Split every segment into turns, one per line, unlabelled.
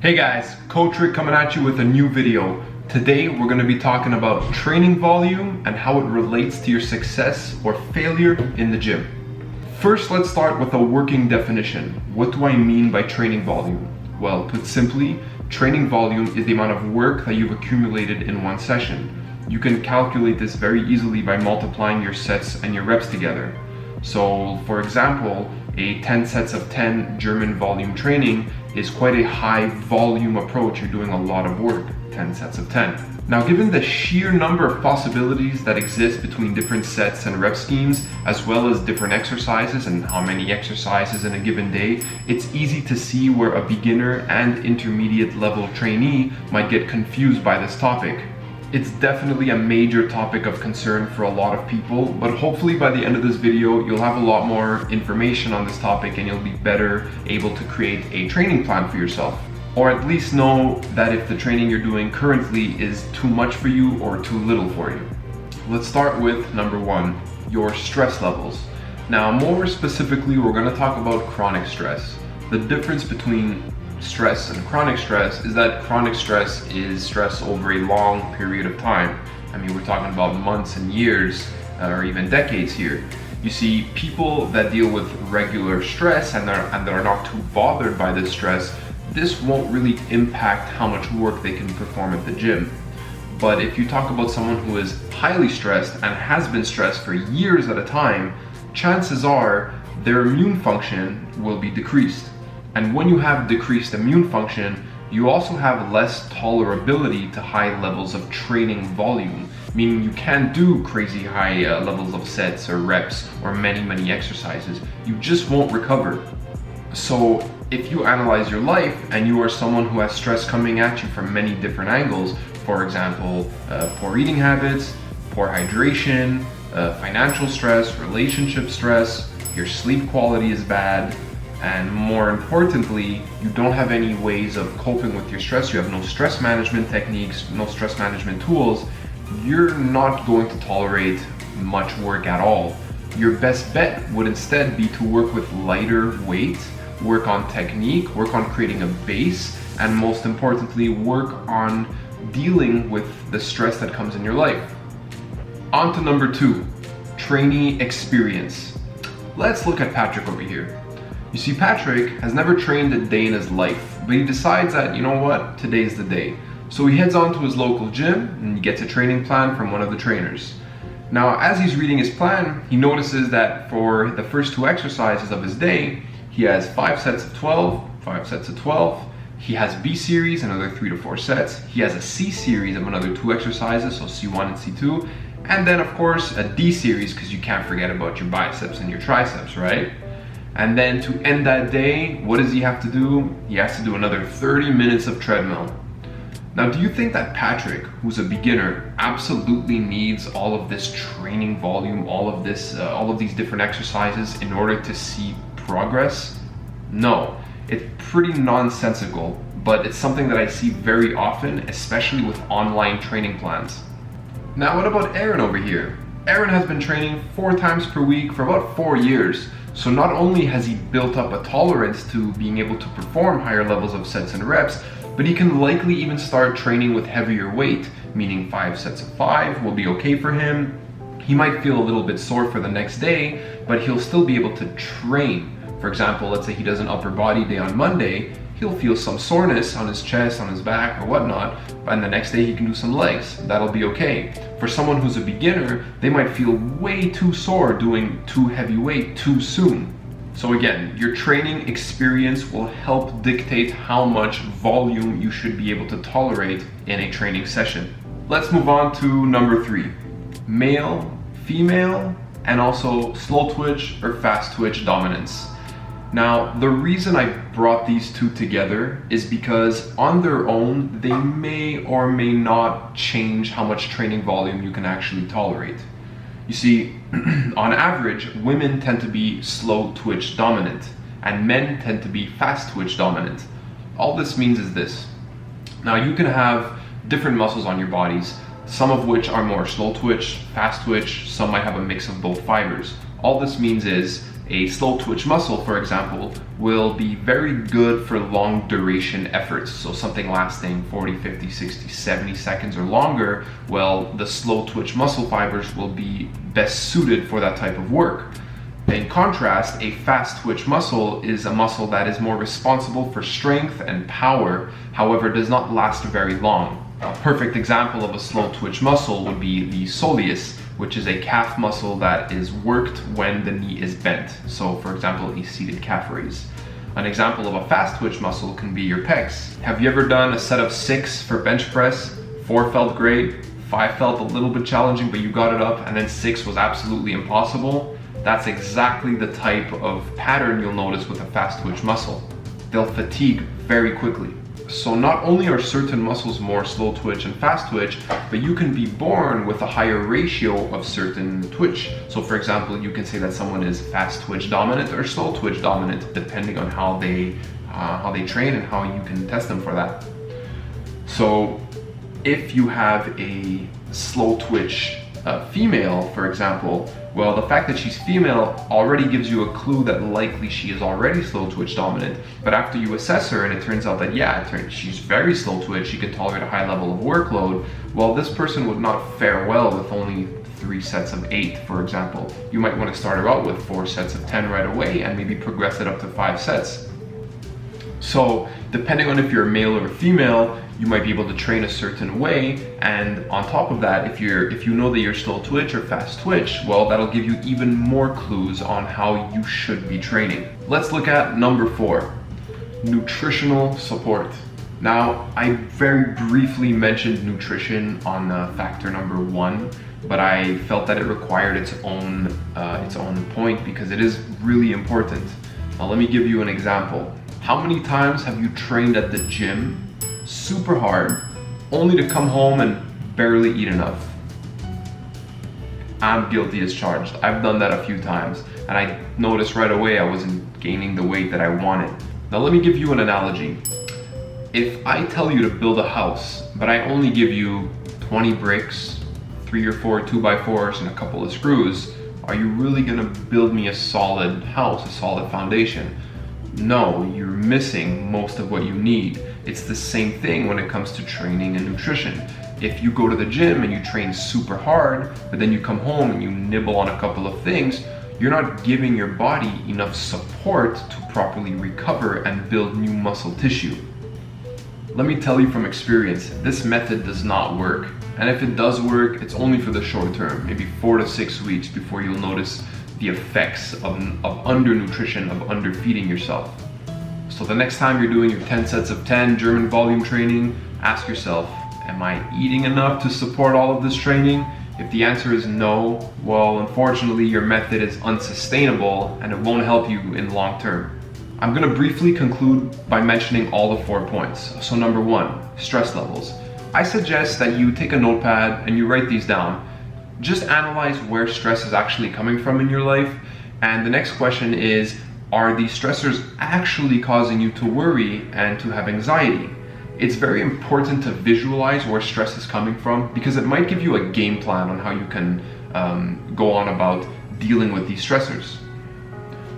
Hey guys, Coach Rick coming at you with a new video. Today we're going to be talking about training volume and how it relates to your success or failure in the gym. First, let's start with a working definition. What do I mean by training volume? Well, put simply, training volume is the amount of work that you've accumulated in one session. You can calculate this very easily by multiplying your sets and your reps together. So, for example, a 10 sets of 10 German volume training is quite a high volume approach. You're doing a lot of work, 10 sets of 10. Now, given the sheer number of possibilities that exist between different sets and rep schemes, as well as different exercises and how many exercises in a given day, it's easy to see where a beginner and intermediate level trainee might get confused by this topic. It's definitely a major topic of concern for a lot of people, but hopefully by the end of this video, you'll have a lot more information on this topic and you'll be better able to create a training plan for yourself. Or at least know that if the training you're doing currently is too much for you or too little for you. Let's start with number one, your stress levels. Now, more specifically, we're going to talk about chronic stress. The difference between stress and chronic stress is that chronic stress is stress over a long period of time. I mean, we're talking about months and years or even decades here. You see, people that deal with regular stress and that are not too bothered by this stress, this won't really impact how much work they can perform at the gym. But if you talk about someone who is highly stressed and has been stressed for years at a time, chances are their immune function will be decreased. And when you have decreased immune function, you also have less tolerability to high levels of training volume, meaning you can't do crazy high levels of sets or reps or many exercises. You just won't recover. So if you analyze your life and you are someone who has stress coming at you from many different angles, for example, poor eating habits, poor hydration, financial stress, relationship stress, your sleep quality is bad, and more importantly, you don't have any ways of coping with your stress, you have no stress management techniques, no stress management tools, you're not going to tolerate much work at all. Your best bet would instead be to work with lighter weight, work on technique, work on creating a base, and most importantly, work on dealing with the stress that comes in your life. On to number two, trainee experience. Let's look at Patrick over here. You see, Patrick has never trained a day in his life, but he decides that, you know what, today's the day. So he heads on to his local gym and he gets a training plan from one of the trainers. Now, as he's reading his plan, he notices that for the first two exercises of his day, he has 5 sets of 12, 5 sets of 12. He has B series, another 3 to 4 sets. He has a C series of another 2 exercises, so C1 and C2. And then, of course, a D series, because you can't forget about your biceps and your triceps, right? And then to end that day, what does he have to do? He has to do another 30 minutes of treadmill. Now, do you think that Patrick, who's a beginner, absolutely needs all of this training volume, all of these different exercises in order to see progress? No, it's pretty nonsensical, but it's something that I see very often, especially with online training plans. Now, what about Aaron over here? Aaron has been training 4 times per week for about 4 years. So not only has he built up a tolerance to being able to perform higher levels of sets and reps, but he can likely even start training with heavier weight, meaning 5 sets of 5 will be okay for him. He might feel a little bit sore for the next day, but he'll still be able to train. For example, let's say he does an upper body day on Monday, he'll feel some soreness on his chest, on his back, or whatnot, and the next day he can do some legs. That'll be okay. For someone who's a beginner, they might feel way too sore doing too heavy weight too soon. So again, your training experience will help dictate how much volume you should be able to tolerate in a training session. Let's move on to number 3, male, female, and also slow twitch or fast twitch dominance. Now, the reason I brought these two together is because on their own, they may or may not change how much training volume you can actually tolerate. You see, on average, women tend to be slow twitch dominant and men tend to be fast twitch dominant. All this means is this. Now, you can have different muscles on your bodies, some of which are more slow twitch, fast twitch, some might have a mix of both fibers. All this means is A slow twitch muscle, for example, will be very good for long duration efforts. So something lasting 40, 50, 60, 70 seconds or longer, well, the slow twitch muscle fibers will be best suited for that type of work. In contrast, a fast twitch muscle is a muscle that is more responsible for strength and power, however, does not last very long. A perfect example of a slow twitch muscle would be the soleus, which is a calf muscle that is worked when the knee is bent. So for example, a seated calf raise. An example of a fast twitch muscle can be your pecs. Have you ever done a set of 6 for bench press? 4 felt great, 5 felt a little bit challenging, but you got it up, and then 6 was absolutely impossible? That's exactly the type of pattern you'll notice with a fast twitch muscle. They'll fatigue very quickly. So not only are certain muscles more slow twitch and fast twitch, but you can be born with a higher ratio of certain twitch. So for example, you can say that someone is fast twitch dominant or slow twitch dominant, depending on how they train and how you can test them for that. So if you have a slow twitch female, for example, well, the fact that she's female already gives you a clue that likely she is already slow twitch dominant. But after you assess her and it turns out that, yeah, she's very slow twitch, she can tolerate a high level of workload, well, this person would not fare well with only 3 sets of 8, for example. You might want to start her out with 4 sets of 10 right away and maybe progress it up to 5 sets. So depending on if you're a male or a female, you might be able to train a certain way, and on top of that, if you know that you're slow twitch or fast twitch, well, that'll give you even more clues on how you should be training. Let's look at number 4, nutritional support. Now, I very briefly mentioned nutrition on factor number 1, but I felt that it required its own point because it is really important. Now, let me give you an example. How many times have you trained at the gym super hard, only to come home and barely eat enough? I'm guilty as charged. I've done that a few times, and I noticed right away I wasn't gaining the weight that I wanted. Now let me give you an analogy. If I tell you to build a house, but I only give you 20 bricks, 3 or 4 2x4s, and a couple of screws, are you really gonna build me a solid house, a solid foundation? No, you're missing most of what you need. It's the same thing when it comes to training and nutrition. If you go to the gym and you train super hard, but then you come home and you nibble on a couple of things, you're not giving your body enough support to properly recover and build new muscle tissue. Let me tell you from experience, this method does not work. And if it does work, it's only for the short term, maybe 4 to 6 weeks before you'll notice the effects of undernutrition, of underfeeding yourself. So the next time you're doing your 10 sets of 10 German volume training, ask yourself, am I eating enough to support all of this training? If the answer is no, well, unfortunately your method is unsustainable and it won't help you in long term. I'm gonna briefly conclude by mentioning all the 4 points. So number 1, stress levels. I suggest that you take a notepad and you write these down. Just analyze where stress is actually coming from in your life. And the next question is, are these stressors actually causing you to worry and to have anxiety? It's very important to visualize where stress is coming from because it might give you a game plan on how you can go on about dealing with these stressors.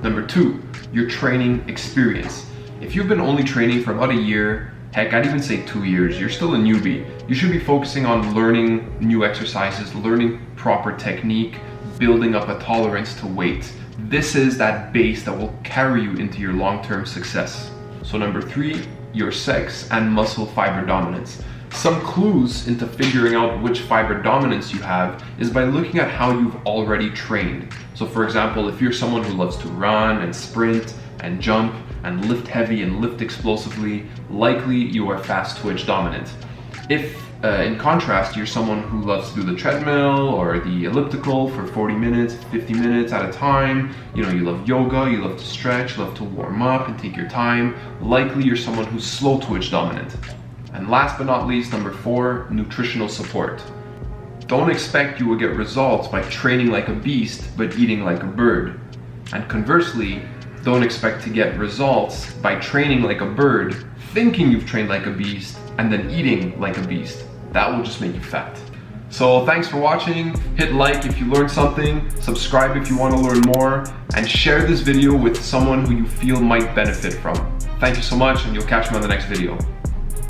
Number 2, your training experience. If you've been only training for about a year, heck, I'd even say 2 years, you're still a newbie. You should be focusing on learning new exercises, learning proper technique, building up a tolerance to weight. This is that base that will carry you into your long-term success. So number 3, your sex and muscle fiber dominance. Some clues into figuring out which fiber dominance you have is by looking at how you've already trained. So for example, if you're someone who loves to run and sprint and jump and lift heavy and lift explosively, likely you are fast twitch dominant. If in contrast, you're someone who loves to do the treadmill or the elliptical for 40 minutes, 50 minutes at a time, you love yoga, you love to stretch, love to warm up and take your time, likely you're someone who's slow twitch dominant. And last but not least, number 4, nutritional support. Don't expect you will get results by training like a beast but eating like a bird. And conversely, don't expect to get results by training like a bird, thinking you've trained like a beast, and then eating like a beast. That will just make you fat. So thanks for watching. Hit like if you learned something, subscribe if you want to learn more, and share this video with someone who you feel might benefit from. Thank you so much, and you'll catch me on the next video.